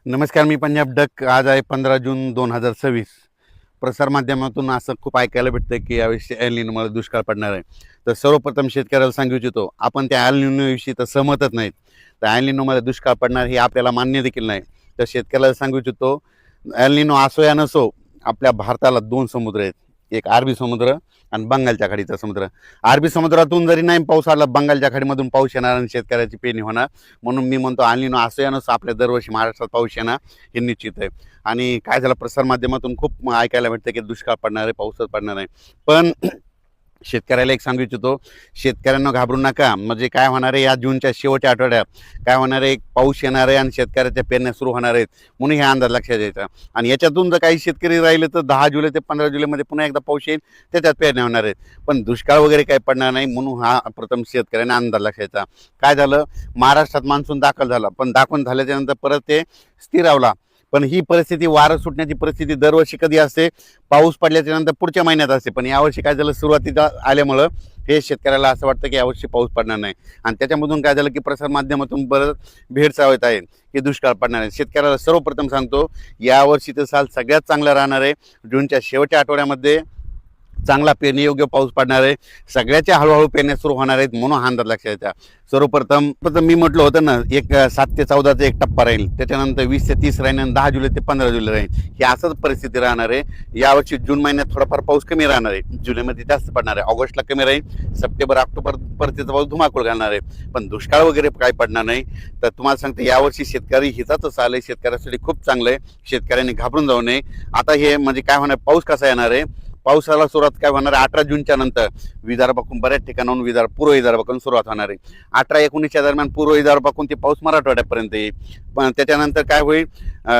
नमस्कार, मी पंजाब डक. आज आहे 15 जून 2026. प्रसारमाध्यमातून असं खूप ऐकायला भेटतं की याविषयी एल निनोमुळे दुष्काळ पडणार आहे. तर सर्वप्रथम शेतकऱ्याला सांगू इच्छितो, आपण त्या एल निनोविषयी तर सहमतच नाहीत. तर एल निनोमुळे दुष्काळ पडणार हे आपल्याला मान्य देखील नाही. तर शेतकऱ्याला सांगू इच्छितो, एल निनो असो या नसो, आपल्या भारताला दोन समुद्र आहेत. एक अरबी समुद्र आणि बंगालच्या खाडीचा समुद्र. अरबी समुद्रातून जरी नाही पाऊस आला, बंगालच्या खाडीमधून पाऊस येणार आणि शेतकऱ्याची पेरणी होणार. म्हणून मी म्हणतो एल निनो असो या नसो, आपल्या दरवर्षी महाराष्ट्रात पाऊस येणार हे निश्चित आहे. आणि काय झालं, प्रसारमाध्यमातून खूप ऐकायला भेटतं की दुष्काळ पडणार आहे, पाऊसच पडणार नाही. पण शेतकऱ्याला एक सांगू इच्छितो, शेतकऱ्यांना घाबरू नका. म्हणजे काय होणार आहे, या जूनच्या शेवटच्या आठवड्यात काय होणार आहे, पाऊस येणार आहे आणि शेतकऱ्याच्या पेरण्या सुरू होणार आहेत, म्हणून हे अंदाज लक्षात द्यायचा. आणि याच्यातून जर काही शेतकरी राहिले तर 10 जुलै ते 15 जुलैमध्ये पुन्हा एकदा पाऊस येईल, त्याच्यात पेरण्या होणार आहेत. पण दुष्काळ वगैरे काही पडणार नाही, म्हणून हा प्रथम शेतकऱ्यांना अंदाज लक्षायचा. काय झालं, महाराष्ट्रात मान्सून दाखल झाला, पण दाखल झाल्याच्यानंतर परत ते स्थिरावला. पण ही परिस्थिती, वारं सुटण्याची परिस्थिती दरवर्षी कधी असते, पाऊस पडल्याच्या नंतर पुढच्या महिन्यात असते. पण यावर्षी काय झालं, सुरुवातीला आल्यामुळं हे शेतकऱ्याला असं वाटतं की यावर्षी पाऊस पडणार नाही. आणि त्याच्यामधून काय झालं की प्रसारमाध्यमातून बरंच भेडसावत आहे की दुष्काळ पडणार आहे. शेतकऱ्याला सर्वप्रथम सांगतो, यावर्षीचं साल सगळ्यात चांगलं राहणार आहे. जूनच्या शेवटच्या आठवड्यामध्ये चांगला पेरणीयोग्य पाऊस पडणार आहे. सगळ्याच्या हळूहळू पेरण्या सुरू होणार आहेत, म्हणून हा अंदाज लक्षात द्यायचा. सर्वप्रथम मी म्हटलं होतं ना, 7 ते 14चा एक टप्पा राहील, त्याच्यानंतर 20 ते 30 राहील आणि 10 जुलै ते 15 जुलै राहील. ही असंच परिस्थिती राहणार आहे. यावर्षी जून महिन्यात थोडाफार पाऊस कमी राहणार आहे, जुलैमध्ये जास्त पडणार आहे, ऑगस्टला कमी राहील, सप्टेंबर ऑक्टोबर परतीचा पाऊस धुमाकूळ घालणार आहे. पण दुष्काळ वगैरे काय पडणार नाही. तर तुम्हाला सांगते, यावर्षी शेतकरी हिताचं साल आहे, शेतकऱ्यासाठी खूप चांगलं आहे. शेतकऱ्यांनी घाबरून जाऊ नये. आता हे म्हणजे काय होणार, पाऊस कसा येणार आहे, पावसाला सुरुवात काय होणार आहे, 18 जूनच्या नंतर विदर्भाकडून बऱ्याच ठिकाणाहून पूर्व विदर्भाकडून सुरुवात होणार आहे. 18-19च्या दरम्यान पूर्व विदर्भाकडून ते पाऊस मराठवाड्यापर्यंत येईल. पण त्याच्यानंतर काय होईल,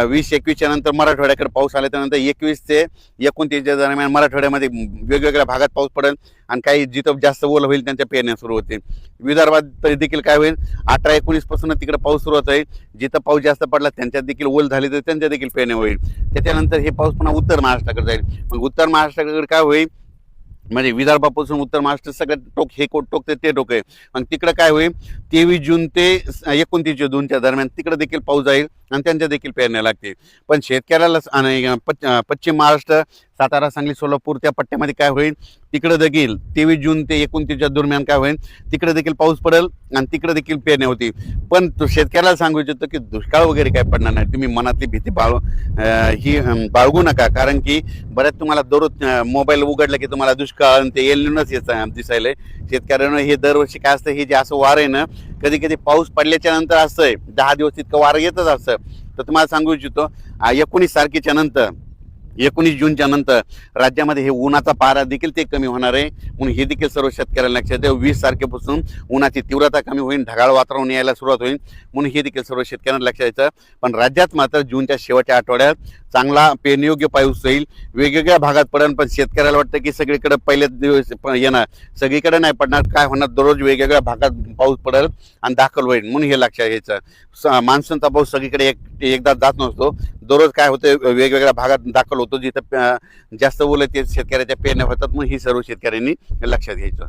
20-21च्या नंतर मराठवाड्याकडे पाऊस आल्याच्यानंतर 21 ते 29च्या दरम्यान मराठवाड्यामध्ये वेगवेगळ्या भागात पाऊस पडेल आणि काही जिथं जास्त ओल होईल त्यांच्या पेरण्या सुरू होतील. विदर्भात देखील काय होईल, 18-19 पासून तिकडे पाऊस सुरुवात होईल. जिथं पाऊस जास्त पडला त्यांच्यात देखील ओल झाली तर त्यांच्या देखील पेरण्या होईल. त्याच्यानंतर हे पाऊस पुन्हा उत्तर महाराष्ट्राकडे जाईल. मग उत्तर महाराष्ट्राकडे काय होईल, म्हणजे विदर्भापासून उत्तर महाराष्ट्र सगळं टोक, हे टोक ते टोक आहे. मग तिकडं काय होईल, 23 जून ते 29 जूनच्या दरम्यान तिकडे देखील पाऊस जाईल आणि त्यांच्या देखील पेरण्या लागतील. पण शेतकऱ्याला आणि पश्चिम महाराष्ट्र, सातारा, सांगली, सोलापूर त्या पट्ट्यामध्ये काय होईल, तिकडं देखील 23 जून ते 29च्या दरम्यान काय होईल, तिकडे देखील पाऊस पडेल आणि तिकडे देखील पेरण्या होतील. पण तो शेतकऱ्याला सांगू इच्छितो की दुष्काळ वगैरे काय पडणार नाही. तुम्ही मनातली भीती बाळगू नका. कारण की बऱ्याच तुम्हाला दररोज मोबाईल उघडला की तुम्हाला दुष्काळ आणि ते एल निनोच दिसायलंय. शेतकऱ्यांना हे दरवर्षी काय असतं, हे जे असं वारं आहे ना, कधी कधी पाऊस पडल्याच्या नंतर असं आहे 10 दिवस इतकं वारं येतच असतं. तर तुम्हाला सांगू इच्छितो, 19 तारखेच्या नंतर, 19 जूनच्या नंतर राज्यामध्ये हे उन्हाचा पारा देखील ते कमी होणार आहे. म्हणून हे देखील सर्व शेतकऱ्यांना लक्षात द्या. 20 तारखेपासून उन्हाची तीव्रता कमी होईल, ढगाळ वातावरण यायला सुरुवात होईल, म्हणून हे देखील सर्व शेतकऱ्यांना लक्षात द्यायचं. पण राज्यात मात्र जूनच्या शेवटच्या आठवड्यात चांगला पेरणीयोग्य पाऊस होईल. वेगवेगळ्या भागात पडेल, पण शेतकऱ्याला वाटतं की सगळीकडे पहिल्याच दिवस येणार, सगळीकडे नाही पडणार. काय होणार, दररोज वेगवेगळ्या भागात पाऊस पडेल आणि दाखल होईल, म्हणून हे लक्षात घ्यायचं. मान्सूनचा पाऊस सगळीकडे एकदा जात नसतो. दररोज काय होतं, वेगवेगळ्या भागात दाखल होतो, जिथं जास्त ओलं ते शेतकऱ्याच्या पेरण्या होतात. मग ही सर्व शेतकऱ्यांनी लक्षात घ्यायचं.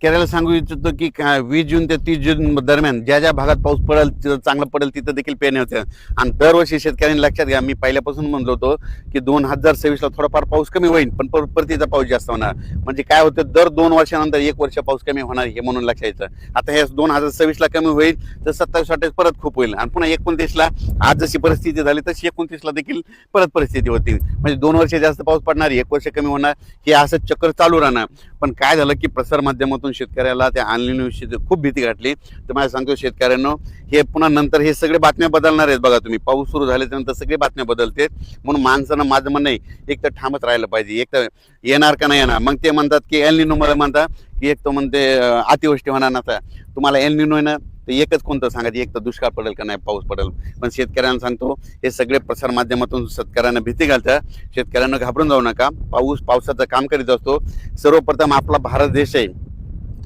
शेतकऱ्याला सांगू इच्छितो की 20 जून ते 30 जून दरम्यान ज्या ज्या भागात पाऊस पडेल, तिथं चांगलं पडेल, तिथं देखील पेरण्या होत्या. आणि दरवर्षी शेतकऱ्यांनी लक्षात घ्या, मी पहिल्यापासून म्हणलो होतो की 2026ला थोडाफार पाऊस कमी होईल, पण परतीचा पाऊस जास्त होणार. म्हणजे काय होतं, दर 2 वर्षानंतर 1 वर्ष पाऊस कमी होणार, हे म्हणून लक्षात यायचं. आता हे 2026ला कमी होईल तर 27-28 परत खूप होईल आणि पुन्हा 29ला आज जशी परिस्थिती झाली तशी 29ला देखील परत परिस्थिती होती. म्हणजे 2 वर्ष जास्त पाऊस पडणार, 1 वर्ष कमी होणार, हे असं चक्र चालू राहणार. पण काय झालं की प्रसारमाध्यमातून शेतकऱ्याला त्या ऑनलाईन खूप भीती घातली. तर मला सांगतो शेतकऱ्यांना, हे पुन्हा नंतर हे सगळे बातम्या बदलणार आहेत. बघा तुम्ही, पाऊस सुरू झाल्यानंतर सगळे बातम्या बदलते. म्हणून माणसानं, माझं म्हणणं आहे, एक तर ठामच राहिलं पाहिजे. एक तर येणार का नाही येणार. मग ते म्हणतात की एल निनो, मला म्हणतात की एक तर म्हणते अतिवृष्टी होणार नसा. तुम्हाला एल निनो आहे ना, तर एकच कोणतं सांगायचं, एक तर दुष्काळ पडेल का नाही पाऊस पडेल. पण शेतकऱ्यांना सांगतो, हे सगळे प्रसारमाध्यमातून शेतकऱ्यांना भीती घालतात. शेतकऱ्यांना घाबरून जाऊ नका. पावसाचं काम करीत असतो. सर्वप्रथम आपला भारत देश आहे.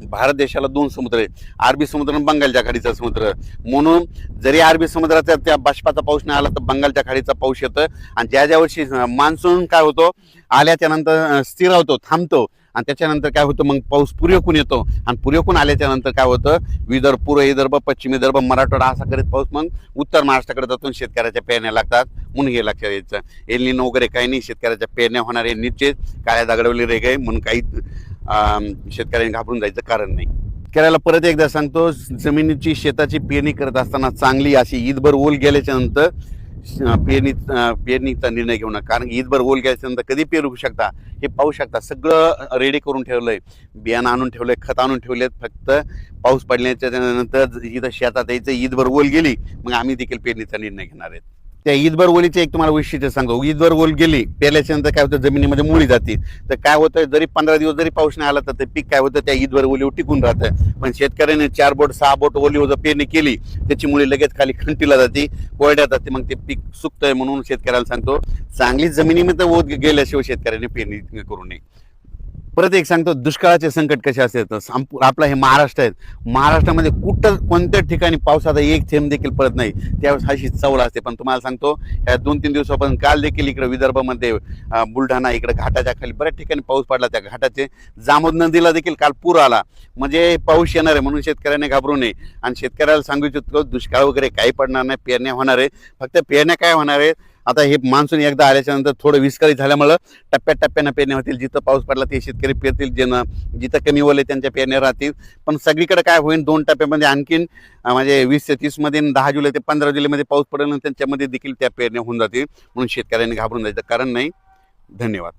भारत देशाला 2 समुद्र आहेत, अरबी समुद्र आणि बंगालच्या खाडीचा समुद्र. म्हणून जरी अरबी समुद्राचा त्या बाष्पाचा पाऊस नाही आला तर बंगालच्या खाडीचा पाऊस येतं. आणि ज्या वर्षी मान्सून काय होतो, आल्याच्या नंतर स्थिरावतो, थांबतो आणि त्याच्यानंतर काय होतं, मग पाऊस पुरेपूर येतो आणि पुरेपूर आल्याच्या नंतर काय होतं, विदर्भ, पूर्व विदर्भ, पश्चिम विदर्भ, मराठवाडा असा करीत पाऊस मग उत्तर महाराष्ट्राकडे जातो, शेतकऱ्याच्या पेरण्या लागतात. म्हणून हे लक्षात यायचं, एल निनो वगैरे काही नाही, शेतकऱ्याच्या पेरण्या होणारे निश्चित. काळ्या दगडावली रे गए म्हणून काही शेतकऱ्यांनी घाबरून जायचं कारण नाही. शेतकऱ्याला परत एकदा सांगतो, जमिनीची शेताची पेरणी करत असताना चांगली अशी ईदभर ओल गेल्याच्या नंतर पेरणीचा निर्णय घेऊ नका. कारण ईदभर ओल गेल्याच्या नंतर कधी पेरू शकता हे पाहू शकता. सगळं रेडी करून ठेवलंय, बियाणं आणून ठेवलंय, खत आणून ठेवलेत. फक्त पाऊस पडल्याच्या नंतर इथं शेतात यायचं, ईदभर ओल गेली मग आम्ही देखील पेरणीचा निर्णय घेणार आहेत. त्या ईदभर ओलीचे एक तुम्हाला वैशिष्ट्य सांगतो. ईदभर ओल गेली, पेरल्याच्या नंतर काय होतं, जमिनीमध्ये मुळी जाते. तर काय होतं, जरी 15 दिवस जरी पाऊस नाही आला तर ते पीक काय होतं, त्या ईदभर ओलीवर टिकून राहतं. पण शेतकऱ्याने 4 बोट 6 बोट ओलीवर जर पेरणी केली, त्याची मुळी लगेच खाली खंटीला जाते, कोरड्यात जाते, मग ते पीक सुकतंय. म्हणून शेतकऱ्याला सांगतो, चांगली जमिनीमध्ये ओत गेल्याशिवाय शेतकऱ्याने पेरणी करू नये. परत एक सांगतो, दुष्काळाचे संकट कसे असतात. आपला हे महाराष्ट्र आहे, महाराष्ट्रामध्ये कुठं कोणत्या ठिकाणी पावसाचा एक थेंब देखील पडत नाही, त्यावेळेस अशी चवळ असते. पण तुम्हाला सांगतो, या 2-3 दिवसापासून काल देखील इकडे विदर्भामध्ये बुलढाणा इकडे घाटाच्या खाली बऱ्याच ठिकाणी पाऊस पडला. त्या घाटाचे जामोद नदीला देखील काल पूर आला. म्हणजे पाऊस येणार आहे म्हणून शेतकऱ्याने घाबरू नये. आणि शेतकऱ्याला सांगू इच्छितो, दुष्काळ वगैरे काही पडणार नाही, पेरण्या होणार आहे. फक्त पेरण्या काय होणार आहे, आता हे मान्सून एकदा आल्याच्या नंतर थोडं विस्कळीत झाल्यामुळं टप्प्याटप्प्यानं पेरण्या होतील. जिथं पाऊस पडला ते शेतकरी पेरतील, जिथं कमी ओले त्यांच्या पेरण्या राहतील. पण सगळीकडे काय होईल, 2 टप्प्यामध्ये आणखीन म्हणजे 20 ते 30 मध्ये, 10 जुलै ते 15 जुलैमध्ये पाऊस पडेल, त्यांच्यामध्ये देखील त्या पेरण्या होऊन जातील. म्हणून शेतकऱ्यांनी घाबरून जायचं कारण नाही. धन्यवाद.